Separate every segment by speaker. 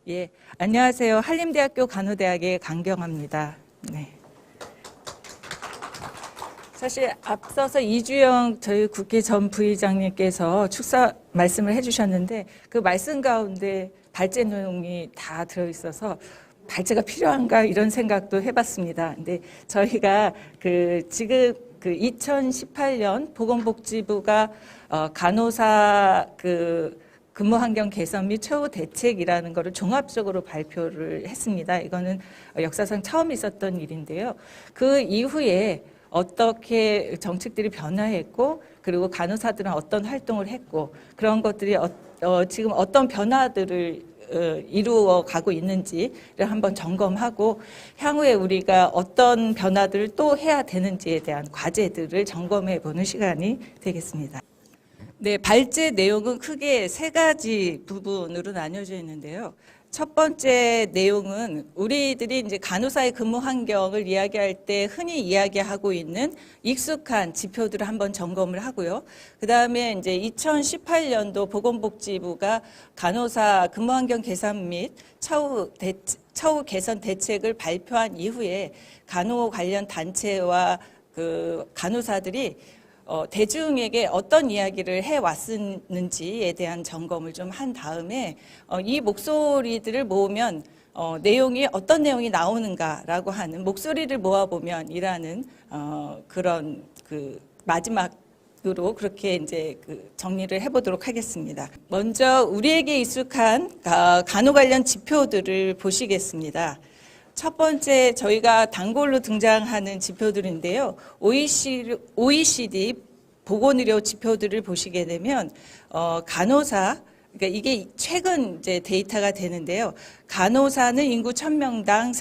Speaker 1: 예, 안녕하세요. 한림대학교 간호대학의 강경합니다. 네. 사실 앞서서 이주영 저희 국회 전 부의장님께서 축사 말씀을 해주셨는데 그 말씀 가운데 발제 내용이 다 들어있어서 발제가 필요한가 이런 생각도 해봤습니다. 근데 저희가 지금 2018년 보건복지부가 간호사 근무 환경 개선 및 최후 대책이라는 것을 종합적으로 발표를 했습니다. 이거는 역사상 처음 있었던 일인데요. 그 이후에 어떻게 정책들이 변화했고, 그리고 간호사들은 어떤 활동을 했고, 그런 것들이 지금 어떤 변화들을 이루어 가고 있는지를 한번 점검하고, 향후에 우리가 어떤 변화들을 또 해야 되는지에 대한 과제들을 점검해 보는 시간이 되겠습니다. 네, 발제 내용은 크게 세 가지 부분으로 나뉘어져 있는데요. 첫 번째 내용은 우리들이 이제 간호사의 근무 환경을 이야기할 때 흔히 이야기하고 있는 익숙한 지표들을 한번 점검을 하고요. 그 다음에 이제 2018년도 보건복지부가 간호사 근무 환경 개선 및 처우 개선 대책을 발표한 이후에 간호 관련 단체와 간호사들이 대중에게 어떤 이야기를 해왔는지에 대한 점검을 좀 한 다음에 이 목소리들을 모으면 내용이 어떤 내용이 나오는가라고 하는 목소리를 모아보면이라는 그런 마지막으로 그렇게 이제 정리를 해보도록 하겠습니다. 먼저 우리에게 익숙한 간호 관련 지표들을 보시겠습니다. 첫 번째 저희가 단골로 등장하는 지표들인데요. OECD 보건의료 지표들을 보시게 되면 간호사, 그러니까 이게 최근 이제 데이터가 되는데요. 간호사는 인구 1000명당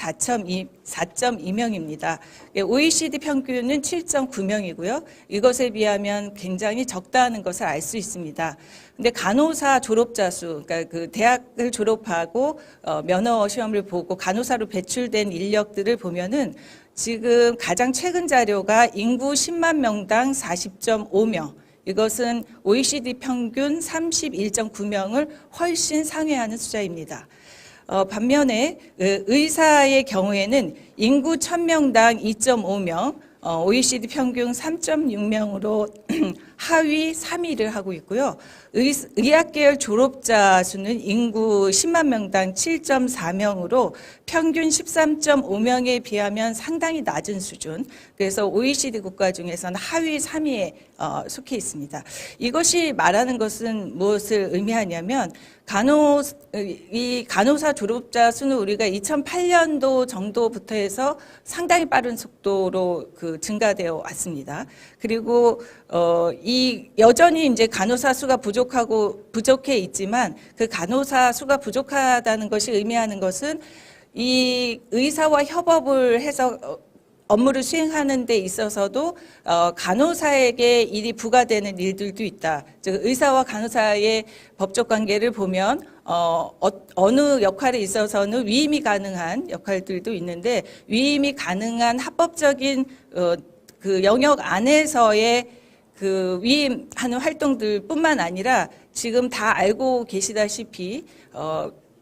Speaker 1: 4.2명입니다. OECD 평균은 7.9명이고요. 이것에 비하면 굉장히 적다는 것을 알 수 있습니다. 근데 간호사 졸업자 수, 그러니까 대학을 졸업하고 면허 시험을 보고 간호사로 배출된 인력들을 보면은 지금 가장 최근 자료가 인구 10만 명당 40.5명. 이것은 OECD 평균 31.9명을 훨씬 상회하는 숫자입니다. 반면에 의사의 경우에는 인구 1000명당 2.5명, OECD 평균 3.6명으로 하위 3위를 하고 있고요. 의학계열 졸업자 수는 인구 10만 명당 7.4명으로 평균 13.5명에 비하면 상당히 낮은 수준. 그래서 OECD 국가 중에서는 하위 3위에 속해 있습니다. 이것이 말하는 것은 무엇을 의미하냐면 이 간호사 졸업자 수는 우리가 2008년도 정도부터 해서 상당히 빠른 속도로 증가되어 왔습니다. 그리고 여전히 이제 간호사 수가 부족해 있지만 그 간호사 수가 부족하다는 것이 의미하는 것은 이 의사와 협업을 해서 업무를 수행하는 데 있어서도 간호사에게 일이 부과되는 일들도 있다. 즉 의사와 간호사의 법적 관계를 보면 어느 역할에 있어서는 위임이 가능한 역할들도 있는데 위임이 가능한 합법적인 영역 안에서의 위임하는 활동들뿐만 아니라 지금 다 알고 계시다시피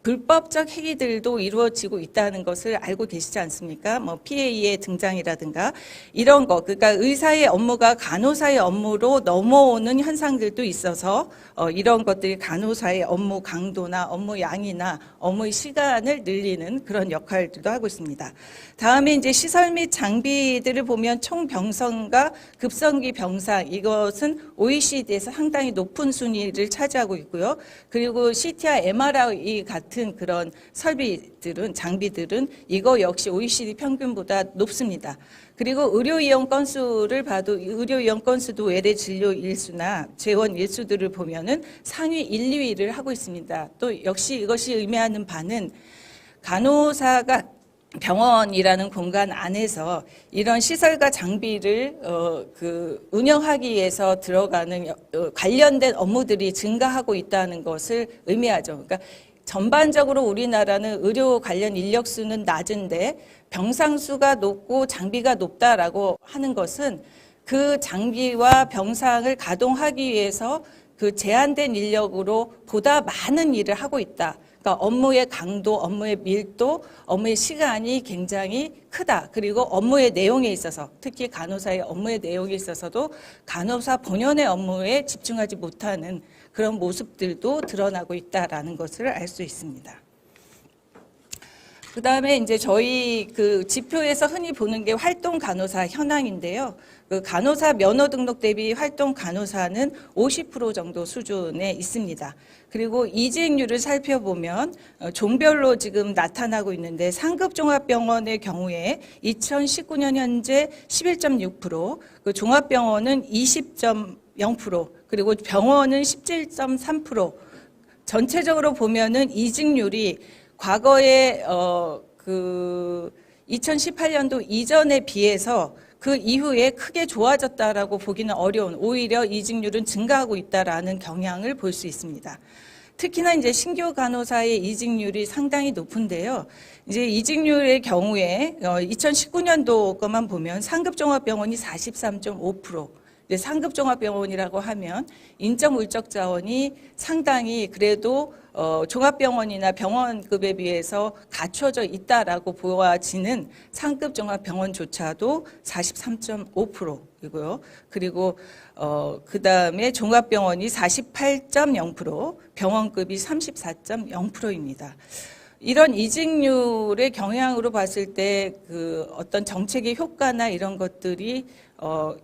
Speaker 1: 불법적 행위들도 이루어지고 있다는 것을 알고 계시지 않습니까? PA의 등장이라든가 이런 거, 그러니까 의사의 업무가 간호사의 업무로 넘어오는 현상들도 있어서 이런 것들이 간호사의 업무 강도나 업무 양이나 업무의 시간을 늘리는 그런 역할들도 하고 있습니다. 다음에 이제 시설 및 장비들을 보면 총병상과 급성기 병상, 이것은 OECD에서 상당히 높은 순위를 차지하고 있고요. 그리고 CT와 MRI 같은 그런 장비들은 이거 역시 OECD 평균보다 높습니다. 그리고 의료 이용 건수를 봐도 의료 이용 건수도 외래 진료 일수나 재원 일수들을 보면은 상위 1, 2위를 하고 있습니다. 또 역시 이것이 의미하는 바는 간호사가 병원이라는 공간 안에서 이런 시설과 장비를 운영하기 위해서 들어가는 관련된 업무들이 증가하고 있다는 것을 의미하죠. 그러니까 전반적으로 우리나라는 의료 관련 인력 수는 낮은데 병상 수가 높고 장비가 높다라고 하는 것은 그 장비와 병상을 가동하기 위해서 제한된 인력으로 보다 많은 일을 하고 있다. 그러니까 업무의 강도, 업무의 밀도, 업무의 시간이 굉장히 크다. 그리고 업무의 내용에 있어서, 특히 간호사의 업무의 내용에 있어서도 간호사 본연의 업무에 집중하지 못하는 그런 모습들도 드러나고 있다라는 것을 알 수 있습니다. 그다음에 이제 저희 그 지표에서 흔히 보는 게 활동 간호사 현황인데요. 그 간호사 면허 등록 대비 활동 간호사는 50% 정도 수준에 있습니다. 그리고 이직률을 살펴보면 종별로 지금 나타나고 있는데 상급 종합병원의 경우에 2019년 현재 11.6%, 그 종합병원은 20.0%, 그리고 병원은 17.3%. 전체적으로 보면은 이직률이 과거에 그 2018년도 이전에 비해서 그 이후에 크게 좋아졌다라고 보기는 어려운, 오히려 이직률은 증가하고 있다라는 경향을 볼 수 있습니다. 특히나 이제 신규 간호사의 이직률이 상당히 높은데요. 이제 이직률의 경우에 2019년도 것만 보면 상급종합병원이 43.5%, 상급종합병원이라고 하면 인적 물적 자원이 상당히 그래도 종합병원이나 병원급에 비해서 갖춰져 있다라고 보아지는 상급 종합병원조차도 43.5%이고요. 그리고 그다음에 종합병원이 48.0%, 병원급이 34.0%입니다. 이런 이직률의 경향으로 봤을 때 그 어떤 정책의 효과나 이런 것들이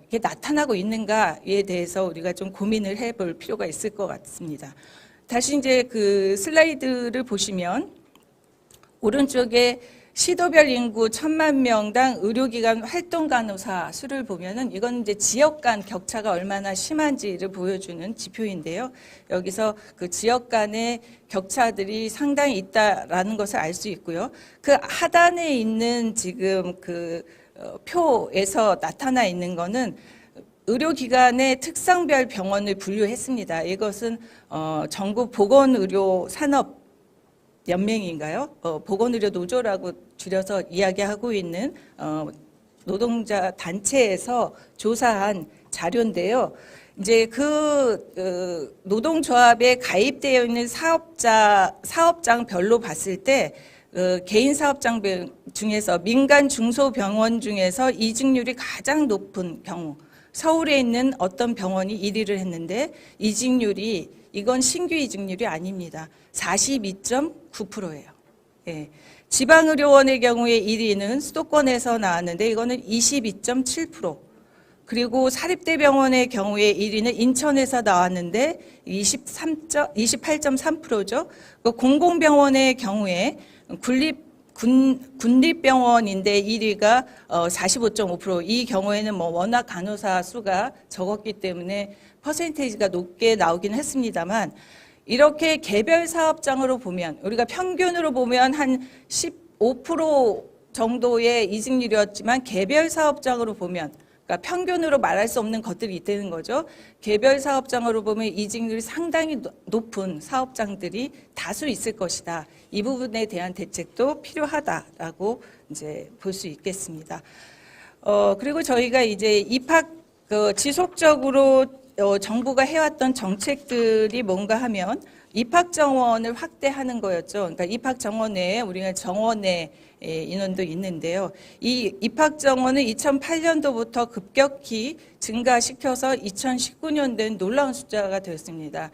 Speaker 1: 이게 나타나고 있는가에 대해서 우리가 좀 고민을 해볼 필요가 있을 것 같습니다. 다시 이제 그 슬라이드를 보시면 오른쪽에 시도별 인구 1000만 명당 의료기관 활동 간호사 수를 보면은 이건 이제 지역 간 격차가 얼마나 심한지를 보여주는 지표인데요. 여기서 그 지역 간의 격차들이 상당히 있다라는 것을 알 수 있고요. 그 하단에 있는 지금 그 표에서 나타나 있는 거는 의료기관의 특성별 병원을 분류했습니다. 이것은 전국 보건의료산업 연맹인가요? 보건의료 노조라고 줄여서 이야기하고 있는 노동자 단체에서 조사한 자료인데요. 이제 그 노동조합에 가입되어 있는 사업장별로 봤을 때 개인 사업장 중에서 민간 중소병원 중에서 이직률이 가장 높은 경우, 서울에 있는 어떤 병원이 1위를 했는데 이직률이, 이건 신규 이직률이 아닙니다. 42.9%예요. 예. 지방의료원의 경우에 1위는 수도권에서 나왔는데 이거는 22.7%. 그리고 사립대병원의 경우에 1위는 인천에서 나왔는데 28.3%죠. 공공병원의 경우에 군립병원인데 1위가 45.5%. 이 경우에는 뭐 워낙 간호사 수가 적었기 때문에 퍼센테이지가 높게 나오긴 했습니다만, 이렇게 개별 사업장으로 보면, 우리가 평균으로 보면 한 15% 정도의 이직률이었지만 개별 사업장으로 보면, 그러니까 평균으로 말할 수 없는 것들이 있다는 거죠. 개별 사업장으로 보면 이직률이 상당히 높은 사업장들이 다수 있을 것이다. 이 부분에 대한 대책도 필요하다라고 이제 볼 수 있겠습니다. 그리고 저희가 이제 입학 지속적으로 정부가 해왔던 정책들이 뭔가 하면 입학 정원을 확대하는 거였죠. 그러니까 입학 정원 내에 우리가 정원의 인원도 있는데요. 이 입학 정원은 2008년도부터 급격히 증가시켜서 2019년도엔 놀라운 숫자가 되었습니다.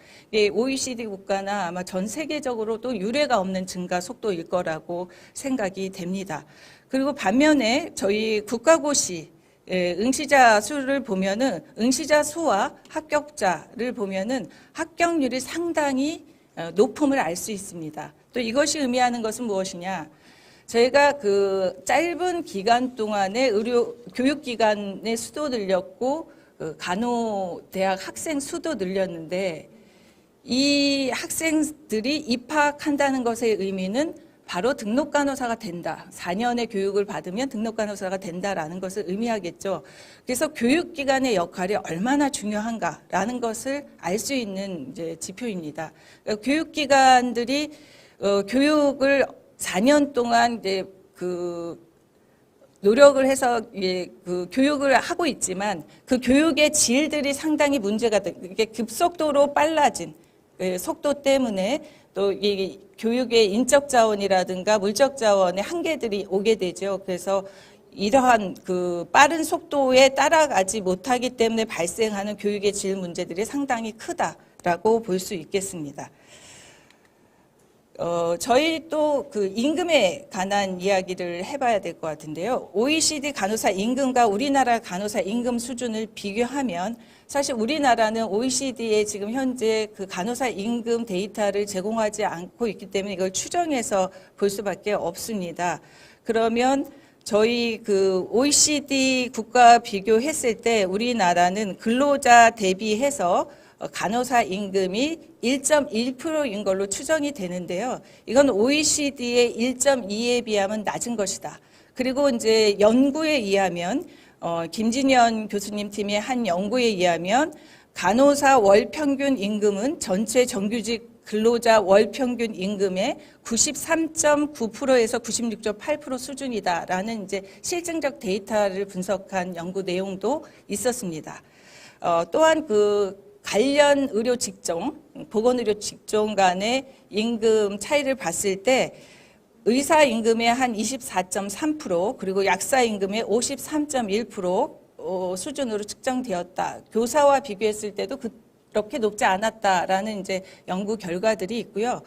Speaker 1: OECD 국가나 아마 전 세계적으로도 유례가 없는 증가 속도일 거라고 생각이 됩니다. 그리고 반면에 저희 국가고시 응시자 수를 보면은 응시자 수와 합격자를 보면은 합격률이 상당히 높음을 알 수 있습니다. 또 이것이 의미하는 것은 무엇이냐? 저희가 그 짧은 기간 동안에 교육기관의 수도 늘렸고 간호대학 학생 수도 늘렸는데, 이 학생들이 입학한다는 것의 의미는 바로 등록간호사가 된다. 4년의 교육을 받으면 등록간호사가 된다라는 것을 의미하겠죠. 그래서 교육기관의 역할이 얼마나 중요한가라는 것을 알 수 있는 이제 지표입니다. 교육기관들이 교육을 4년 동안 이제 그 노력을 해서 그 교육을 하고 있지만 그 교육의 질들이 상당히 문제가 돼. 이게 급속도로 빨라진, 속도 때문에 또 이 교육의 인적 자원이라든가 물적 자원의 한계들이 오게 되죠. 그래서 이러한 그 빠른 속도에 따라가지 못하기 때문에 발생하는 교육의 질 문제들이 상당히 크다라고 볼 수 있겠습니다. 저희 또 그 임금에 관한 이야기를 해봐야 될 것 같은데요. OECD 간호사 임금과 우리나라 간호사 임금 수준을 비교하면 사실 우리나라는 OECD에 지금 현재 그 간호사 임금 데이터를 제공하지 않고 있기 때문에 이걸 추정해서 볼 수밖에 없습니다. 그러면 저희 그 OECD 국가 비교했을 때 우리나라는 근로자 대비해서 간호사 임금이 1.1%인 걸로 추정이 되는데요. 이건 OECD의 1.2에 비하면 낮은 것이다. 그리고 이제 연구에 의하면 김진현 교수님 팀의 한 연구에 의하면 간호사 월 평균 임금은 전체 정규직 근로자 월 평균 임금의 93.9%에서 96.8% 수준이다라는 이제 실증적 데이터를 분석한 연구 내용도 있었습니다. 또한 그 관련 의료 직종, 보건의료 직종 간의 임금 차이를 봤을 때 의사 임금의 한 24.3% 그리고 약사 임금의 53.1% 수준으로 측정되었다. 교사와 비교했을 때도 그렇게 높지 않았다라는 이제 연구 결과들이 있고요.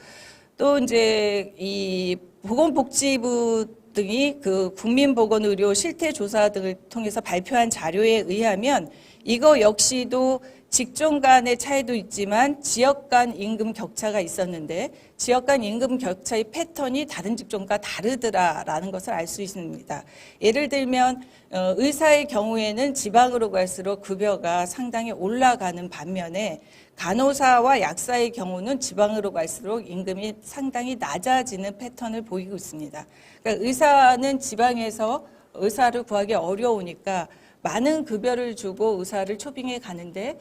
Speaker 1: 또 이제 이 보건복지부 등이 그 국민보건의료 실태조사 등을 통해서 발표한 자료에 의하면 이거 역시도 직종 간의 차이도 있지만 지역 간 임금 격차가 있었는데 지역 간 임금 격차의 패턴이 다른 직종과 다르더라라는 것을 알 수 있습니다. 예를 들면 의사의 경우에는 지방으로 갈수록 급여가 상당히 올라가는 반면에 간호사와 약사의 경우는 지방으로 갈수록 임금이 상당히 낮아지는 패턴을 보이고 있습니다. 그러니까 의사는 지방에서 의사를 구하기 어려우니까 많은 급여를 주고 의사를 초빙해 가는데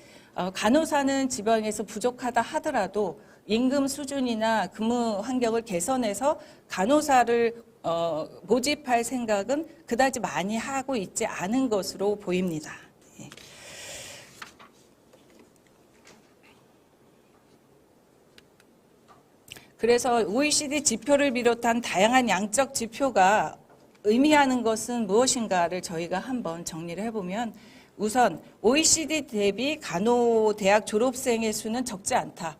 Speaker 1: 간호사는 지방에서 부족하다 하더라도 임금 수준이나 근무 환경을 개선해서 간호사를 모집할 생각은 그다지 많이 하고 있지 않은 것으로 보입니다. 그래서 OECD 지표를 비롯한 다양한 양적 지표가 의미하는 것은 무엇인가를 저희가 한번 정리를 해보면 우선 OECD 대비 간호대학 졸업생의 수는 적지 않다.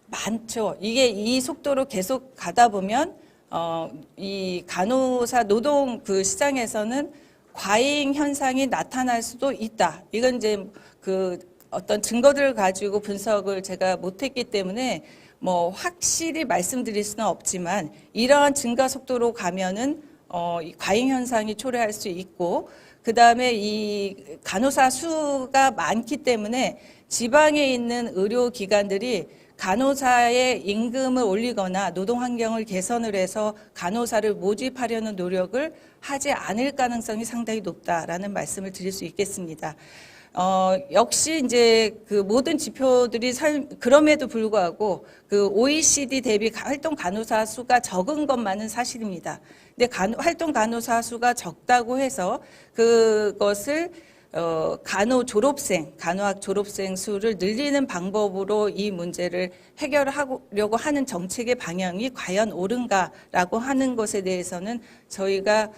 Speaker 1: 많죠. 이게 이 속도로 계속 가다 보면 이 간호사 노동 그 시장에서는 과잉 현상이 나타날 수도 있다. 이건 이제 그 어떤 증거들을 가지고 분석을 제가 못했기 때문에 뭐 확실히 말씀드릴 수는 없지만 이러한 증가 속도로 가면은 과잉 현상이 초래할 수 있고 그 다음에 이 간호사 수가 많기 때문에 지방에 있는 의료기관들이 간호사의 임금을 올리거나 노동 환경을 개선을 해서 간호사를 모집하려는 노력을 하지 않을 가능성이 상당히 높다라는 말씀을 드릴 수 있겠습니다. 역시 이제 그 모든 지표들이 그럼에도 불구하고 그 OECD 대비 활동 간호사 수가 적은 것만은 사실입니다. 근데 활동 간호사 수가 적다고 해서 그것을 간호학 졸업생 수를 늘리는 방법으로 이 문제를 해결하려고 하는 정책의 방향이 과연 옳은가라고 하는 것에 대해서는 저희가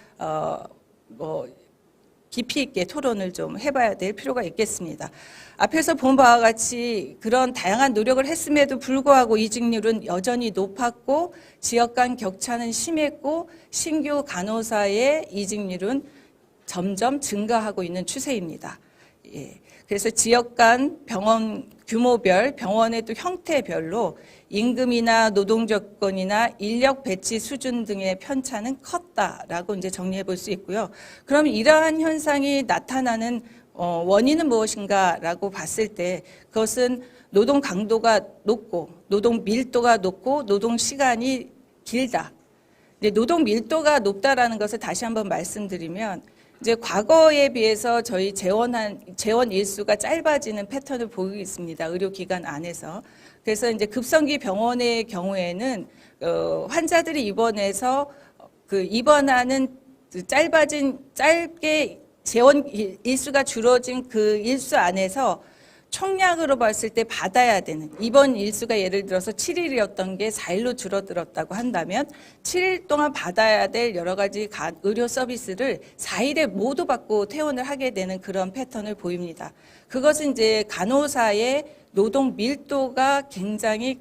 Speaker 1: 깊이 있게 토론을 좀 해봐야 될 필요가 있겠습니다. 앞에서 본 바와 같이 그런 다양한 노력을 했음에도 불구하고 이직률은 여전히 높았고 지역 간 격차는 심했고 신규 간호사의 이직률은 점점 증가하고 있는 추세입니다. 예. 그래서 지역 간 병원 규모별, 병원의 또 형태별로 임금이나 노동 조건이나 인력 배치 수준 등의 편차는 컸다라고 이제 정리해 볼 수 있고요. 그럼 이러한 현상이 나타나는 원인은 무엇인가라고 봤을 때 그것은 노동 강도가 높고 노동 밀도가 높고 노동 시간이 길다. 근데 노동 밀도가 높다라는 것을 다시 한번 말씀드리면 이제 과거에 비해서 저희 재원 일수가 짧아지는 패턴을 보이고 있습니다. 의료기관 안에서. 그래서 이제 급성기 병원의 경우에는 환자들이 입원해서 그 입원하는 짧게 재원 일수가 줄어진 그 일수 안에서 총량으로 봤을 때 받아야 되는 입원 일수가 예를 들어서 7일이었던 게 4일로 줄어들었다고 한다면 7일 동안 받아야 될 여러 가지 의료 서비스를 4일에 모두 받고 퇴원을 하게 되는 그런 패턴을 보입니다. 그것은 이제 간호사의 노동 밀도가 굉장히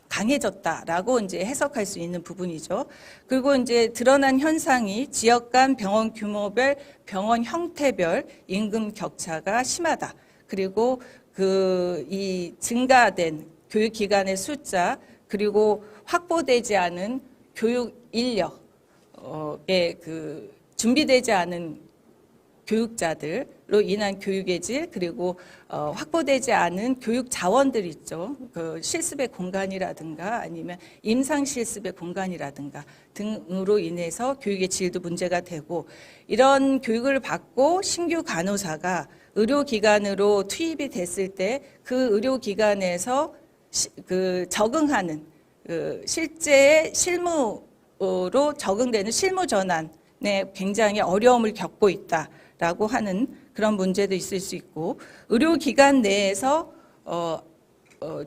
Speaker 1: 강해졌다라고 이제 해석할 수 있는 부분이죠. 그리고 이제 드러난 현상이 지역 간 병원 규모별, 병원 형태별 임금 격차가 심하다. 그리고 이 증가된 교육기관의 숫자, 그리고 확보되지 않은 교육 인력에 준비되지 않은 교육자들로 인한 교육의 질, 그리고 확보되지 않은 교육 자원들 있죠. 그 실습의 공간이라든가 아니면 임상 실습의 공간이라든가 등으로 인해서 교육의 질도 문제가 되고, 이런 교육을 받고 신규 간호사가 의료기관으로 투입이 됐을 때 그 의료기관에서 적응하는 실제 실무로 적응되는 실무 전환에 굉장히 어려움을 겪고 있다라고 하는 그런 문제도 있을 수 있고, 의료기관 내에서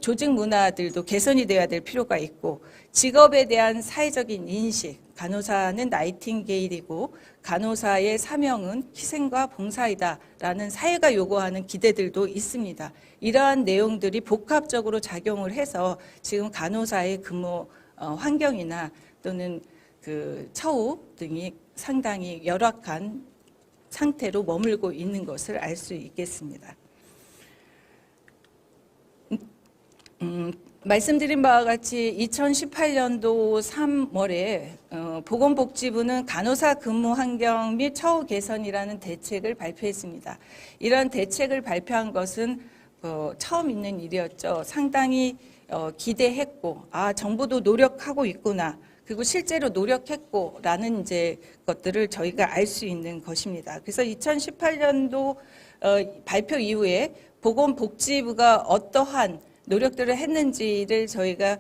Speaker 1: 조직 문화들도 개선이 되어야 될 필요가 있고, 직업에 대한 사회적인 인식, 간호사는 나이팅게일이고 간호사의 사명은 희생과 봉사이다라는 사회가 요구하는 기대들도 있습니다. 이러한 내용들이 복합적으로 작용을 해서 지금 간호사의 근무 환경이나 또는 그 처우 등이 상당히 열악한 상태로 머물고 있는 것을 알 수 있겠습니다. 말씀드린 바와 같이 2018년도 3월에 보건복지부는 간호사 근무 환경 및 처우 개선이라는 대책을 발표했습니다. 이런 대책을 발표한 것은 처음 있는 일이었죠. 상당히 기대했고, 정부도 노력하고 있구나. 그리고 실제로 노력했고라는 이제 것들을 저희가 알 수 있는 것입니다. 그래서 2018년도 발표 이후에 보건복지부가 어떠한 노력들을 했는지를 저희가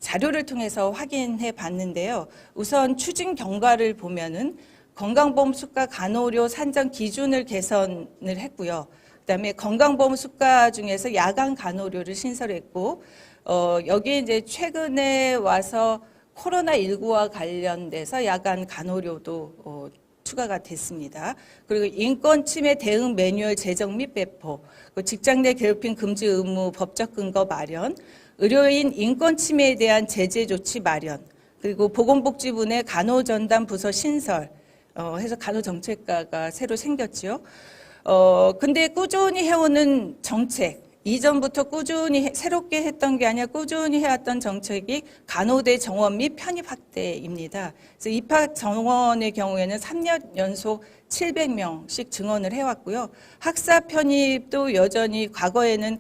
Speaker 1: 자료를 통해서 확인해 봤는데요. 우선 추진 경과를 보면은 건강보험 수가 간호료 산정 기준을 개선을 했고요. 그다음에 건강보험 수가 중에서 야간 간호료를 신설했고, 여기에 이제 최근에 와서 코로나19와 관련돼서 야간 간호료도 추가가 됐습니다. 그리고 인권 침해 대응 매뉴얼 제정 및 배포, 직장 내 괴롭힘 금지 의무 법적 근거 마련, 의료인 인권 침해에 대한 제재 조치 마련, 그리고 보건복지부 내 간호전담 부서 신설, 해서 간호정책과가 새로 생겼죠. 근데 꾸준히 해오는 정책, 이전부터 꾸준히 새롭게 했던 게 아니라 꾸준히 해왔던 정책이 간호대 정원 및 편입 확대입니다. 그래서 입학 정원의 경우에는 3년 연속 700명씩 증원을 해왔고요. 학사 편입도 여전히 과거에는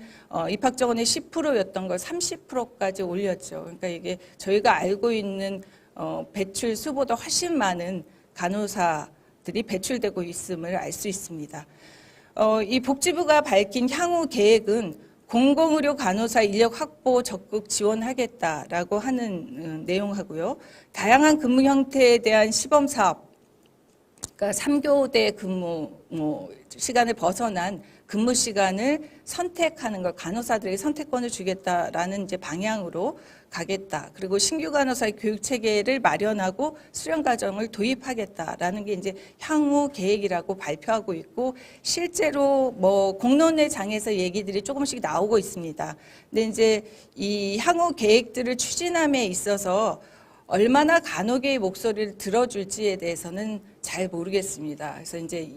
Speaker 1: 입학 정원의 10%였던 걸 30%까지 올렸죠. 그러니까 이게 저희가 알고 있는 배출 수보다 훨씬 많은 간호사들이 배출되고 있음을 알 수 있습니다. 이 복지부가 밝힌 향후 계획은 공공의료 간호사 인력 확보 적극 지원하겠다라고 하는 내용하고요. 다양한 근무 형태에 대한 시범 사업, 그러니까 3교대 근무 시간을 벗어난 근무 시간을 선택하는 걸 간호사들에게 선택권을 주겠다라는 이제 방향으로 가겠다. 그리고 신규 간호사의 교육 체계를 마련하고 수련 과정을 도입하겠다라는 게 이제 향후 계획이라고 발표하고 있고, 실제로 공론의 장에서 얘기들이 조금씩 나오고 있습니다. 근데 이제 이 향후 계획들을 추진함에 있어서 얼마나 간호계의 목소리를 들어줄지에 대해서는 잘 모르겠습니다. 그래서 이제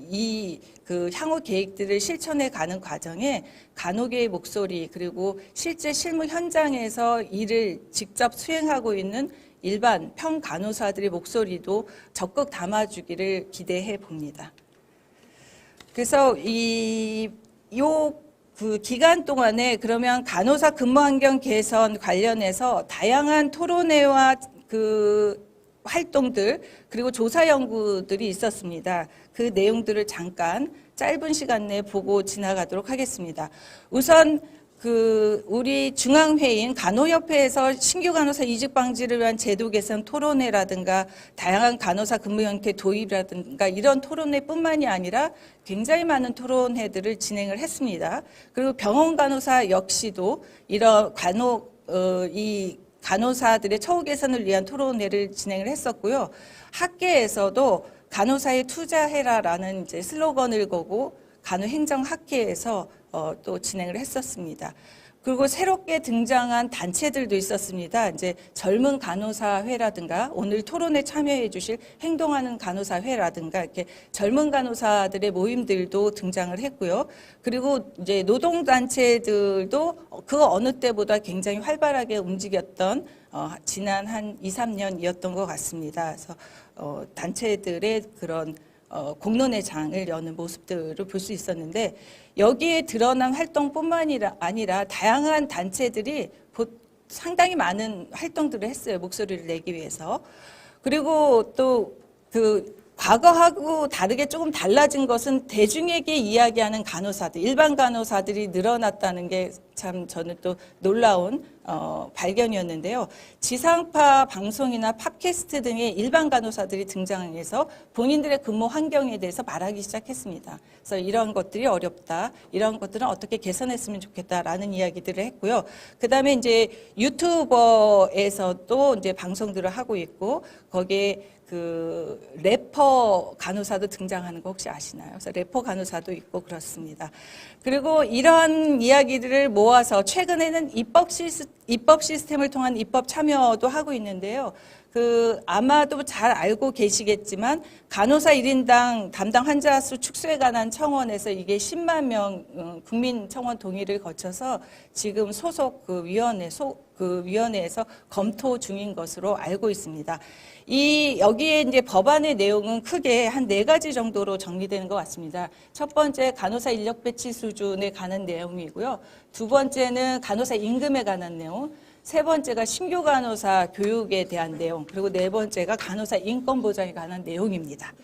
Speaker 1: 그 향후 계획들을 실천해 가는 과정에 간호계의 목소리, 그리고 실제 실무 현장에서 일을 직접 수행하고 있는 일반 평간호사들의 목소리도 적극 담아주기를 기대해 봅니다. 그래서 그 기간 동안에 그러면 간호사 근무 환경 개선 관련해서 다양한 토론회와 그 활동들, 그리고 조사 연구들이 있었습니다. 그 내용들을 잠깐 짧은 시간 내에 보고 지나가도록 하겠습니다. 우선 우리 중앙회의인 간호협회에서 신규 간호사 이직 방지를 위한 제도 개선 토론회라든가 다양한 간호사 근무 형태 도입이라든가 이런 토론회뿐만이 아니라 굉장히 많은 토론회들을 진행을 했습니다. 그리고 병원 간호사 역시도 이런 이 간호사들의 처우 개선을 위한 토론회를 진행을 했었고요. 학계에서도 간호사에 투자해라라는 이제 슬로건을 거고 간호행정학회에서 또 진행을 했었습니다. 그리고 새롭게 등장한 단체들도 있었습니다. 이제 젊은 간호사회라든가 오늘 토론에 참여해 주실 행동하는 간호사회라든가 이렇게 젊은 간호사들의 모임들도 등장을 했고요. 그리고 이제 노동단체들도 그 어느 때보다 굉장히 활발하게 움직였던 지난 한 2, 3년이었던 것 같습니다. 그래서 단체들의 그런 공론의 장을 여는 모습들을 볼 수 있었는데 여기에 드러난 활동뿐만 아니라 다양한 단체들이 상당히 많은 활동들을 했어요. 목소리를 내기 위해서. 그리고 또 과거하고 다르게 조금 달라진 것은 대중에게 이야기하는 간호사들, 일반 간호사들이 늘어났다는 게 참 저는 또 놀라운 발견이었는데요. 지상파 방송이나 팟캐스트 등의 일반 간호사들이 등장해서 본인들의 근무 환경에 대해서 말하기 시작했습니다. 그래서 이런 것들이 어렵다, 이런 것들은 어떻게 개선했으면 좋겠다라는 이야기들을 했고요. 그 다음에 이제 유튜버에서도 이제 방송들을 하고 있고 거기에 래퍼 간호사도 등장하는 거 혹시 아시나요? 그래서 래퍼 간호사도 있고 그렇습니다. 그리고 이러한 이야기들을 모아서 최근에는 입법 시스템을 통한 입법 참여도 하고 있는데요. 아마도 잘 알고 계시겠지만 간호사 1인당 담당 환자 수 축소에 관한 청원에서 이게 10만 명 국민 청원 동의를 거쳐서 지금 소속 위원회에서 검토 중인 것으로 알고 있습니다. 여기에 이제 법안의 내용은 크게 한 4가지 정도로 정리되는 것 같습니다. 첫 번째 간호사 인력 배치 수준에 관한 내용이고요. 두 번째는 간호사 임금에 관한 내용. 세 번째가 신규 간호사 교육에 대한 내용, 그리고 네 번째가 간호사 인권 보장에 관한 내용입니다.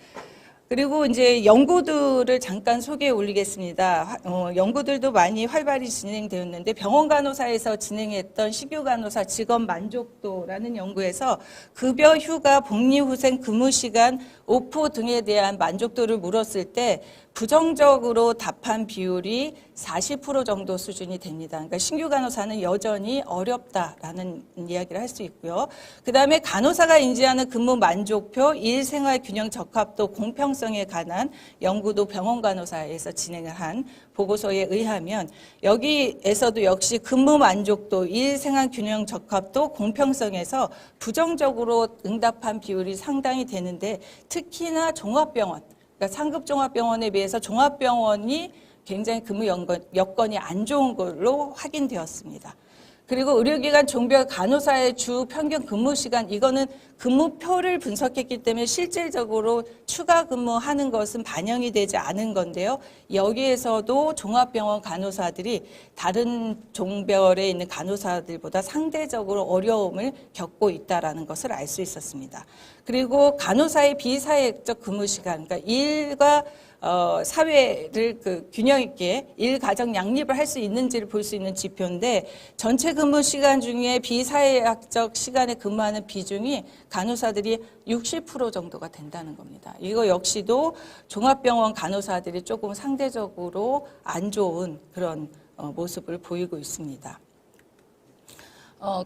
Speaker 1: 그리고 이제 연구들을 잠깐 소개해 올리겠습니다. 연구들도 많이 활발히 진행되었는데 병원 간호사에서 진행했던 신규 간호사 직업 만족도라는 연구에서 급여, 휴가, 복리후생, 근무시간, 오프 등에 대한 만족도를 물었을 때 부정적으로 답한 비율이 40% 정도 수준이 됩니다. 그러니까 신규 간호사는 여전히 어렵다라는 이야기를 할 수 있고요. 그다음에 간호사가 인지하는 근무 만족표, 일생활 균형 적합도, 공평성에 관한 연구도 병원 간호사에서 진행을 한 보고서에 의하면 여기에서도 역시 근무 만족도, 일생활 균형 적합도, 공평성에서 부정적으로 응답한 비율이 상당히 되는데 특히나 종합병원, 그러니까 상급 종합병원에 비해서 종합병원이 굉장히 근무 여건이 안 좋은 걸로 확인되었습니다. 그리고 의료기관 종별 간호사의 주 평균 근무 시간, 이거는 근무표를 분석했기 때문에 실질적으로 추가 근무하는 것은 반영이 되지 않은 건데요. 여기에서도 종합병원 간호사들이 다른 종별에 있는 간호사들보다 상대적으로 어려움을 겪고 있다는 것을 알 수 있었습니다. 그리고 간호사의 비사회적 근무 시간, 그러니까 일과 사회를 균형 있게 일 가정 양립을 할 수 있는지를 볼 수 있는 지표인데 전체 근무 시간 중에 비사회학적 시간에 근무하는 비중이 간호사들이 60% 정도가 된다는 겁니다. 이거 역시도 종합병원 간호사들이 조금 상대적으로 안 좋은 그런 모습을 보이고 있습니다.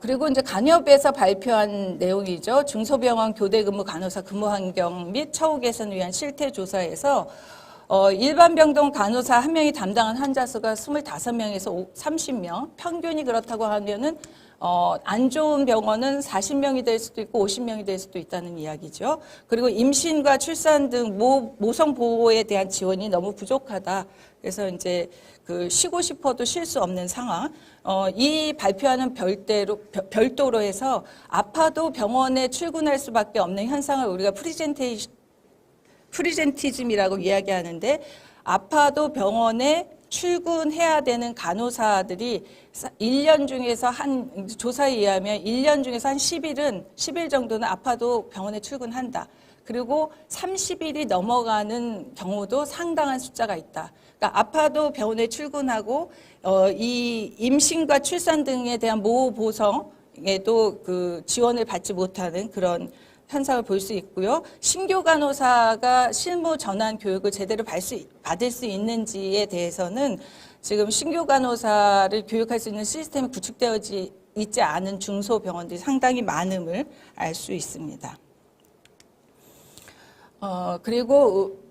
Speaker 1: 그리고 이제 간협에서 발표한 내용이죠. 중소병원 교대근무 간호사 근무 환경 및 처우 개선을 위한 실태 조사에서 일반 병동 간호사 1명이 담당한 환자 수가 25명에서 30명, 평균이 그렇다고 하면은 안 좋은 병원은 40명이 될 수도 있고 50명이 될 수도 있다는 이야기죠. 그리고 임신과 출산 등 모성 보호에 대한 지원이 너무 부족하다. 그래서 이제 쉬고 싶어도 쉴 수 없는 상황. 이 발표하는 별도로 해서 아파도 병원에 출근할 수밖에 없는 현상을 우리가 프리젠티즘이라고 이야기하는데 아파도 병원에 출근해야 되는 간호사들이 1년 중에서 조사에 의하면 1년 중에서 한 10일 정도는 아파도 병원에 출근한다. 그리고 30일이 넘어가는 경우도 상당한 숫자가 있다. 그러니까 아파도 병원에 출근하고 이 임신과 출산 등에 대한 모호 보성에도 그 지원을 받지 못하는 그런 현상을 볼 수 있고요. 신규 간호사가 실무 전환 교육을 제대로 받을 수 있는지에 대해서는 지금 신규 간호사를 교육할 수 있는 시스템이 구축되어 있지 않은 중소병원들이 상당히 많음을 알 수 있습니다. 그리고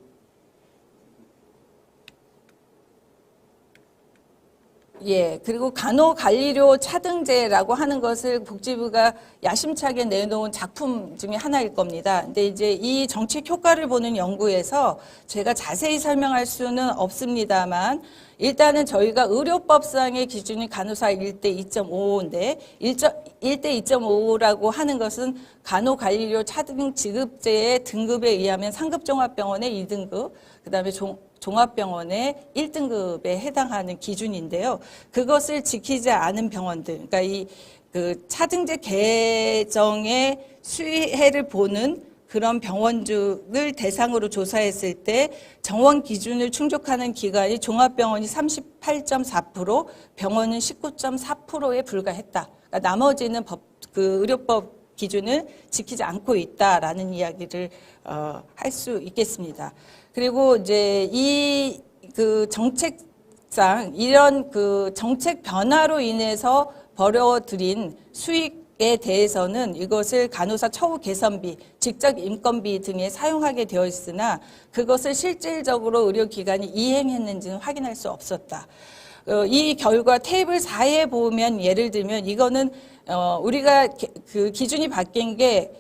Speaker 1: 그리고 간호관리료 차등제라고 하는 것을 복지부가 야심차게 내놓은 작품 중에 하나일 겁니다. 근데 이제 이 정책 효과를 보는 연구에서 제가 자세히 설명할 수는 없습니다만 일단은 저희가 의료법상의 기준이 간호사 1대 2.5인데 1대 2.5라고 하는 것은 간호관리료 차등 지급제의 등급에 의하면 상급 종합병원의 2등급, 그다음에 종합병원의 1등급에 해당하는 기준인데요. 그것을 지키지 않은 병원들, 그러니까 그 차등제 개정의 수혜를 보는 그런 병원주를 대상으로 조사했을 때 정원 기준을 충족하는 기관이 종합병원이 38.4%, 병원은 19.4%에 불과했다. 그러니까 나머지는 그 의료법 기준을 지키지 않고 있다라는 이야기를 할 수 있겠습니다. 그리고 이제 그 정책상 이런 그 정책 변화로 인해서 벌어들인 수익에 대해서는 이것을 간호사 처우 개선비, 직접 인건비 등에 사용하게 되어 있으나 그것을 실질적으로 의료기관이 이행했는지는 확인할 수 없었다. 이 결과 테이블 4에 보면 예를 들면 이거는 우리가 그 기준이 바뀐 게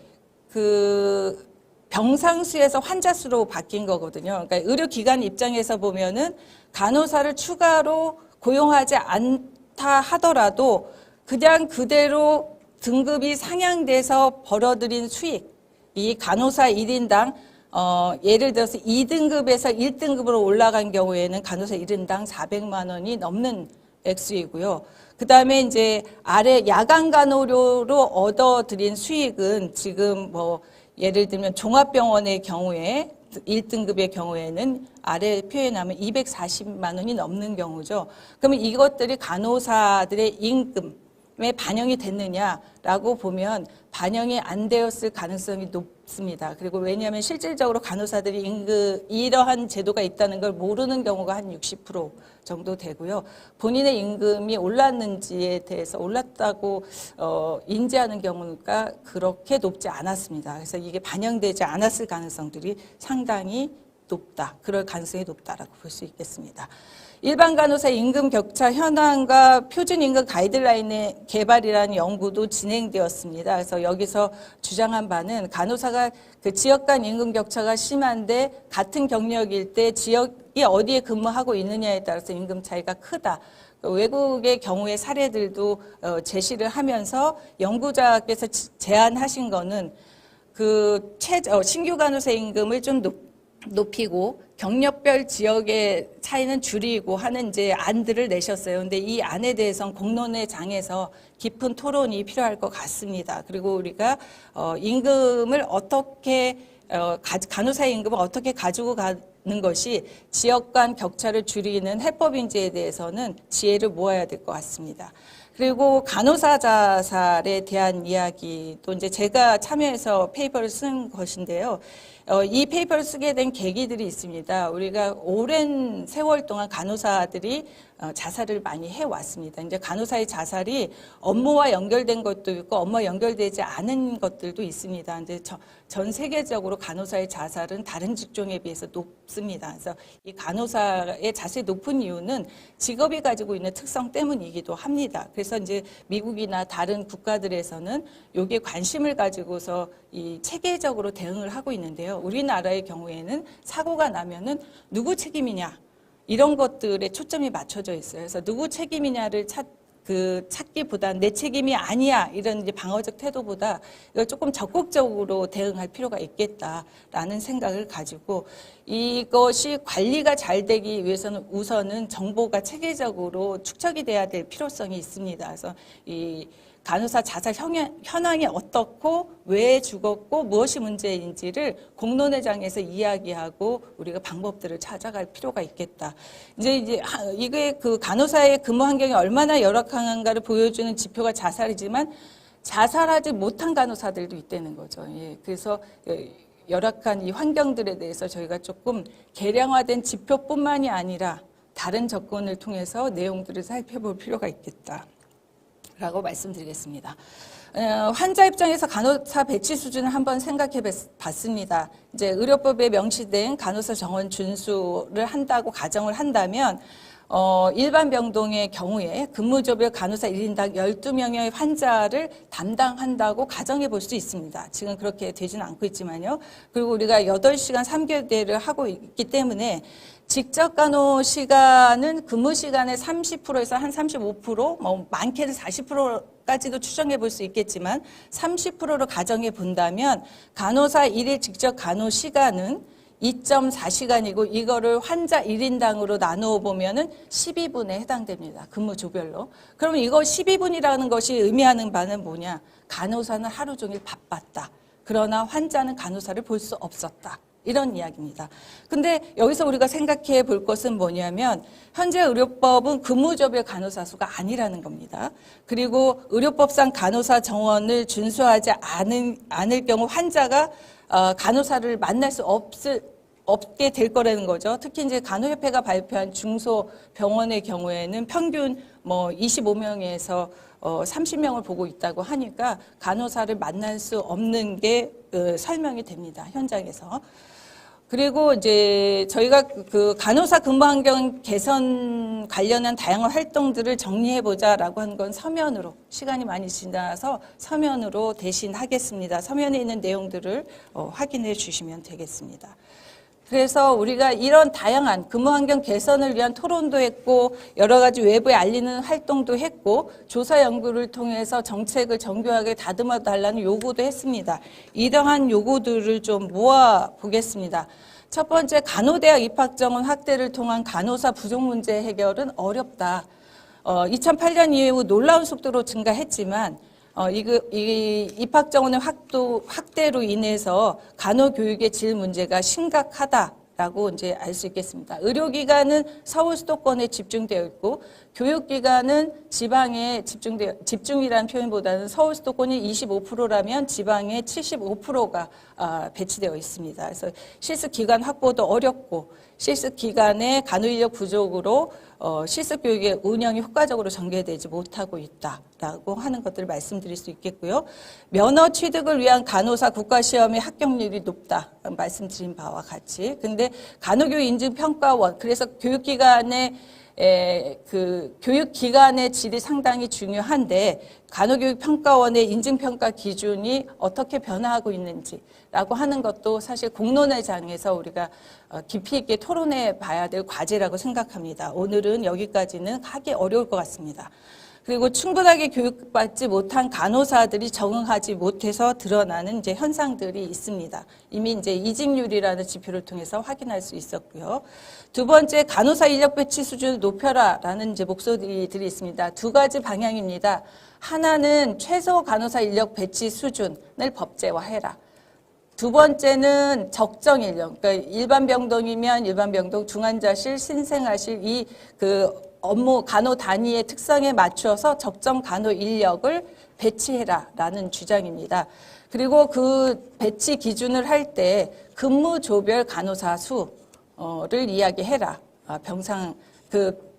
Speaker 1: 그 병상수에서 환자 수로 바뀐 거거든요. 그러니까 의료기관 입장에서 보면은 간호사를 추가로 고용하지 않다 하더라도 그냥 그대로 등급이 상향돼서 벌어들인 수익, 이 간호사 1인당 예를 들어서 2등급에서 1등급으로 올라간 경우에는 간호사 1인당 400만 원이 넘는 액수이고요. 그 다음에 이제 아래 야간 간호료로 얻어들인 수익은 지금 뭐 예를 들면 종합병원의 경우에 1등급의 경우에는 아래 표현하면 240만 원이 넘는 경우죠. 그러면 이것들이 간호사들의 임금에 반영이 됐느냐라고 보면 반영이 안 되었을 가능성이 높습니다. 그리고 왜냐하면 실질적으로 간호사들이 이러한 제도가 있다는 걸 모르는 경우가 한 60% 정도 되고요. 본인의 임금이 올랐는지에 대해서 올랐다고 인지하는 경우가 그렇게 높지 않았습니다. 그래서 이게 반영되지 않았을 가능성들이 상당히 높다. 그럴 가능성이 높다라고 볼 수 있겠습니다. 일반 간호사 임금 격차 현황과 표준 임금 가이드라인의 개발이라는 연구도 진행되었습니다. 그래서 여기서 주장한 바는 간호사가 그 지역 간 임금 격차가 심한데 같은 경력일 때 지역이 어디에 근무하고 있느냐에 따라서 임금 차이가 크다. 외국의 경우의 사례들도 제시를 하면서 연구자께서 제안하신 거는 그 신규 간호사 임금을 좀 높이고 경력별 지역의 차이는 줄이고 하는 이제 안들을 내셨어요. 근데 이 안에 대해서는 공론의 장에서 깊은 토론이 필요할 것 같습니다. 그리고 우리가 임금을 어떻게 간호사 임금을 어떻게 가지고 가는 것이 지역 간 격차를 줄이는 해법인지에 대해서는 지혜를 모아야 될 것 같습니다. 그리고 간호사 자살에 대한 이야기도 이제 제가 참여해서 페이퍼를 쓴 것인데요. 이 페이퍼를 쓰게 된 계기들이 있습니다. 우리가 오랜 세월 동안 간호사들이 자살을 많이 해왔습니다. 이제 간호사의 자살이 업무와 연결된 것도 있고 업무와 연결되지 않은 것들도 있습니다. 이제 전 세계적으로 간호사의 자살은 다른 직종에 비해서 높습니다. 그래서 이 간호사의 자살이 높은 이유는 직업이 가지고 있는 특성 때문이기도 합니다. 그래서 이제 미국이나 다른 국가들에서는 여기에 관심을 가지고서 이 체계적으로 대응을 하고 있는데요. 우리나라의 경우에는 사고가 나면은 누구 책임이냐 이런 것들에 초점이 맞춰져 있어요. 그래서 누구 책임이냐를 찾기보다 내 책임이 아니야 이런 이제 방어적 태도보다 이걸 조금 적극적으로 대응할 필요가 있겠다라는 생각을 가지고 이것이 관리가 잘 되기 위해서는 우선은 정보가 체계적으로 축적이 돼야 될 필요성이 있습니다. 그래서 이 간호사 자살 현황이 어떻고 왜 죽었고 무엇이 문제인지를 공론회장에서 이야기하고 우리가 방법들을 찾아갈 필요가 있겠다. 이제 이게 그 간호사의 근무 환경이 얼마나 열악한가를 보여주는 지표가 자살이지만 자살하지 못한 간호사들도 있다는 거죠. 예, 그래서 열악한 이 환경들에 대해서 저희가 조금 개량화된 지표뿐만이 아니라 다른 접근을 통해서 내용들을 살펴볼 필요가 있겠다라고 말씀드리겠습니다. 환자 입장에서 간호사 배치 수준을 한번 생각해 봤습니다. 이제 의료법에 명시된 간호사 정원 준수를 한다고 가정을 한다면 일반 병동의 경우에 근무조별 간호사 1인당 12명의 환자를 담당한다고 가정해 볼 수 있습니다. 지금 그렇게 되지는 않고 있지만요. 그리고 우리가 8시간 3교대를 하고 있기 때문에 직접 간호 시간은 근무 시간의 30%에서 한 35%, 뭐 많게는 40%까지도 추정해 볼 수 있겠지만 30%로 가정해 본다면 간호사 1일 직접 간호 시간은 2.4시간이고 이거를 환자 1인당으로 나누어 보면은 12분에 해당됩니다. 근무 조별로. 그러면 이거 12분이라는 것이 의미하는 바는 뭐냐? 간호사는 하루 종일 바빴다. 그러나 환자는 간호사를 볼 수 없었다. 이런 이야기입니다. 근데 여기서 우리가 생각해 볼 것은 뭐냐면 현재 의료법은 근무조별 간호사 수가 아니라는 겁니다. 그리고 의료법상 간호사 정원을 준수하지 않을 경우 환자가 간호사를 만날 수 없게 될 거라는 거죠. 특히 이제 간호협회가 발표한 중소병원의 경우에는 평균 뭐 25명에서 30명을 보고 있다고 하니까 간호사를 만날 수 없는 게 설명이 됩니다. 현장에서. 그리고 이제 저희가 그 간호사 근무 환경 개선 관련한 다양한 활동들을 정리해보자라고 한 건 서면으로, 시간이 많이 지나서 서면으로 대신 하겠습니다. 서면에 있는 내용들을 확인해 주시면 되겠습니다. 그래서 우리가 이런 다양한 근무 환경 개선을 위한 토론도 했고 여러 가지 외부에 알리는 활동도 했고 조사 연구를 통해서 정책을 정교하게 다듬어 달라는 요구도 했습니다. 이러한 요구들을 좀 모아 보겠습니다. 첫 번째, 간호대학 입학 정원 확대를 통한 간호사 부족 문제 해결은 어렵다. 2008년 이후 놀라운 속도로 증가했지만 이 입학 정원의 확대로 인해서 간호교육의 질 문제가 심각하다라고 이제 알 수 있겠습니다. 의료기관은 서울 수도권에 집중되어 있고 교육기관은 지방에 집중이라는 표현보다는 서울 수도권이 25%라면 지방에 75%가 배치되어 있습니다. 그래서 실습기관 확보도 어렵고 실습기관의 간호인력 부족으로 실습교육의 운영이 효과적으로 전개되지 못하고 있다라고 하는 것들을 말씀드릴 수 있겠고요. 면허 취득을 위한 간호사 국가시험의 합격률이 높다 말씀드린 바와 같이. 근데 간호교육 인증평가원, 그래서 교육기관의 질이 상당히 중요한데 간호교육평가원의 인증평가 기준이 어떻게 변화하고 있는지라고 하는 것도 사실 공론회장에서 우리가 깊이 있게 토론해 봐야 될 과제라고 생각합니다. 오늘은 여기까지는 하기 어려울 것 같습니다. 그리고 충분하게 교육받지 못한 간호사들이 적응하지 못해서 드러나는 이제 현상들이 있습니다. 이미 이제 이직률이라는 지표를 통해서 확인할 수 있었고요. 두 번째, 간호사 인력 배치 수준을 높여라라는 이제 목소리들이 있습니다. 두 가지 방향입니다. 하나는 최소 간호사 인력 배치 수준을 법제화해라. 두 번째는 적정 인력, 그러니까 일반 병동이면 일반 병동, 중환자실, 신생아실 이 업무 간호 단위의 특성에 맞춰서 적정 간호 인력을 배치해라라는 주장입니다. 그리고 그 배치 기준을 할 때 근무조별 간호사 수를 이야기해라. 병상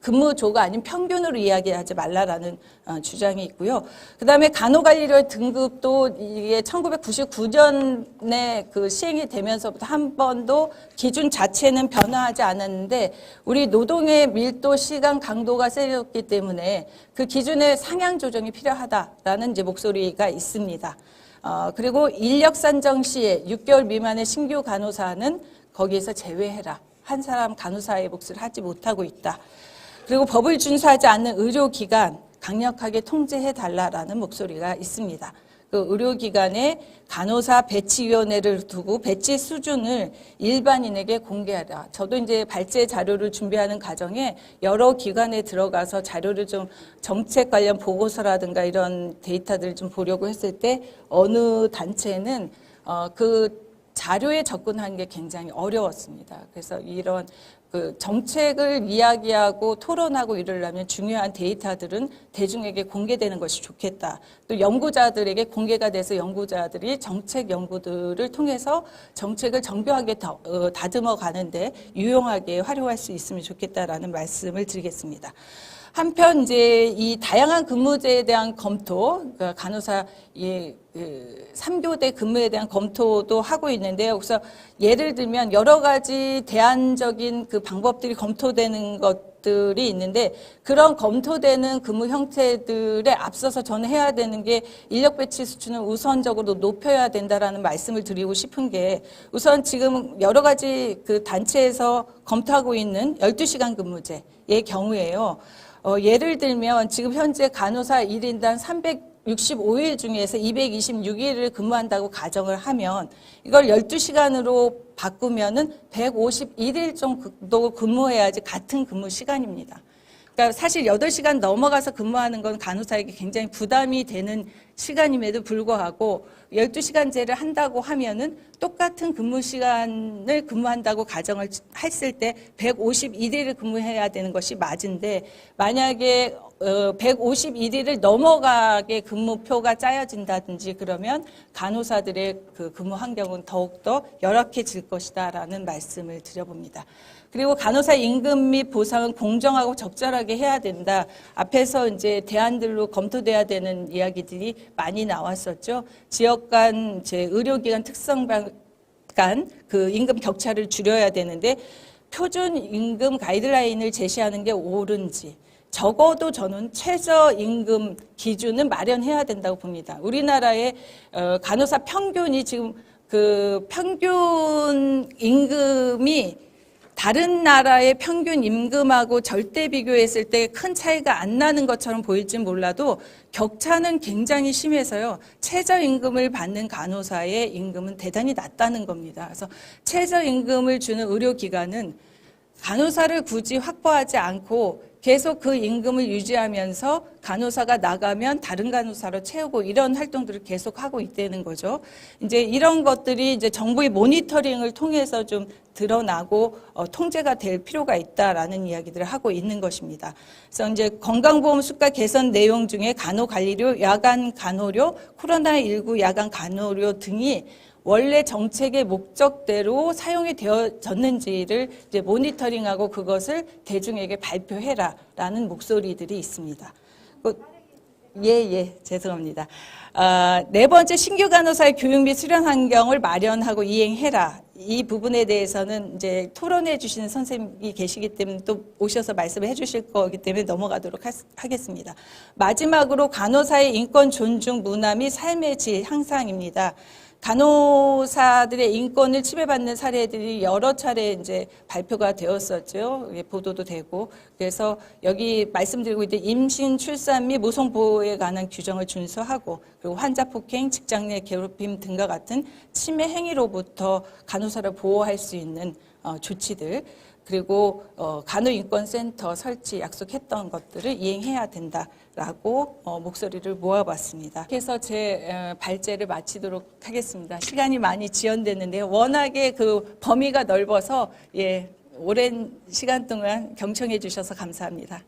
Speaker 1: 근무조가 아닌 평균으로 이야기하지 말라라는 주장이 있고요. 그다음에 간호관리료 등급도 이게 1999년에 시행이 되면서부터 한 번도 기준 자체는 변화하지 않았는데 우리 노동의 밀도, 시간, 강도가 세졌기 때문에 그 기준의 상향 조정이 필요하다라는 이제 목소리가 있습니다. 그리고 인력 산정 시에 6개월 미만의 신규 간호사는 거기에서 제외해라. 한 사람 간호사의 몫을 하지 못하고 있다. 그리고 법을 준수하지 않는 의료기관 강력하게 통제해달라라는 목소리가 있습니다. 그 의료기관에 간호사 배치위원회를 두고 배치 수준을 일반인에게 공개하라. 저도 이제 발제 자료를 준비하는 과정에 여러 기관에 들어가서 자료를 좀 정책 관련 보고서라든가 이런 데이터들을 좀 보려고 했을 때 어느 단체는 그 자료에 접근하는 게 굉장히 어려웠습니다. 그래서 이런 그 정책을 이야기하고 토론하고 이러려면 중요한 데이터들은 대중에게 공개되는 것이 좋겠다. 또 연구자들에게 공개가 돼서 연구자들이 정책 연구들을 통해서 정책을 정교하게 다듬어 가는데 유용하게 활용할 수 있으면 좋겠다라는 말씀을 드리겠습니다. 한편 이제 이 다양한 근무제에 대한 검토, 그러니까 간호사 이 3교대 근무에 대한 검토도 하고 있는데요. 그래서 예를 들면 여러 가지 대안적인 그 방법들이 검토되는 것들이 있는데 그런 검토되는 근무 형태들에 앞서서 저는 해야 되는 게 인력 배치 수준을 우선적으로 높여야 된다라는 말씀을 드리고 싶은 게 우선 지금 여러 가지 그 단체에서 검토하고 있는 12시간 근무제의 경우에요. 예를 들면 지금 현재 간호사 1인당 365일 중에서 226일을 근무한다고 가정을 하면 이걸 12시간으로 바꾸면은 151일 정도 근무해야지 같은 근무 시간입니다. 그러니까 사실 8시간 넘어가서 근무하는 건 간호사에게 굉장히 부담이 되는 시간임에도 불구하고 12시간제를 한다고 하면은 똑같은 근무 시간을 근무한다고 가정을 했을 때 151일을 근무해야 되는 것이 맞은데 만약에 151일을 넘어가게 근무표가 짜여진다든지 그러면 간호사들의 그 근무 환경은 더욱더 열악해질 것이다라는 말씀을 드려봅니다. 그리고 간호사 임금 및 보상은 공정하고 적절하게 해야 된다. 앞에서 이제 대안들로 검토돼야 되는 이야기들이 많이 나왔었죠. 지역 간 의료기관 특성 간 그 임금 격차를 줄여야 되는데 표준 임금 가이드라인을 제시하는 게 옳은지 적어도 저는 최저임금 기준은 마련해야 된다고 봅니다. 우리나라의 간호사 평균이 지금 그 평균 임금이 다른 나라의 평균 임금하고 절대 비교했을 때 큰 차이가 안 나는 것처럼 보일진 몰라도 격차는 굉장히 심해서요. 최저임금을 받는 간호사의 임금은 대단히 낮다는 겁니다. 그래서 최저임금을 주는 의료기관은 간호사를 굳이 확보하지 않고 계속 그 임금을 유지하면서 간호사가 나가면 다른 간호사로 채우고 이런 활동들을 계속 하고 있다는 거죠. 이제 이런 것들이 이제 정부의 모니터링을 통해서 좀 드러나고 통제가 될 필요가 있다라는 이야기들을 하고 있는 것입니다. 그래서 이제 건강보험 수가 개선 내용 중에 간호관리료, 야간 간호료, 코로나19 야간 간호료 등이 원래 정책의 목적대로 사용이 되어졌는지를 이제 모니터링하고 그것을 대중에게 발표해라라는 목소리들이 있습니다. 죄송합니다. 네 번째, 신규 간호사의 교육 및 수련 환경을 마련하고 이행해라. 이 부분에 대해서는 이제 토론해 주시는 선생님이 계시기 때문에 또 오셔서 말씀을 해 주실 거기 때문에 넘어가도록 하겠습니다. 마지막으로 간호사의 인권 존중 문화 및 삶의 질 향상입니다. 간호사들의 인권을 침해받는 사례들이 여러 차례 이제 발표가 되었었죠. 보도도 되고. 그래서 여기 말씀드리고 있는 임신, 출산 및 모성 보호에 관한 규정을 준수하고 그리고 환자 폭행, 직장 내 괴롭힘 등과 같은 침해 행위로부터 간호사를 보호할 수 있는 조치들 그리고 간호인권센터 설치 약속했던 것들을 이행해야 된다라고 목소리를 모아봤습니다. 그래서 제 발제를 마치도록 하겠습니다. 시간이 많이 지연됐는데요. 워낙에 그 범위가 넓어서 오랜 시간 동안 경청해 주셔서 감사합니다.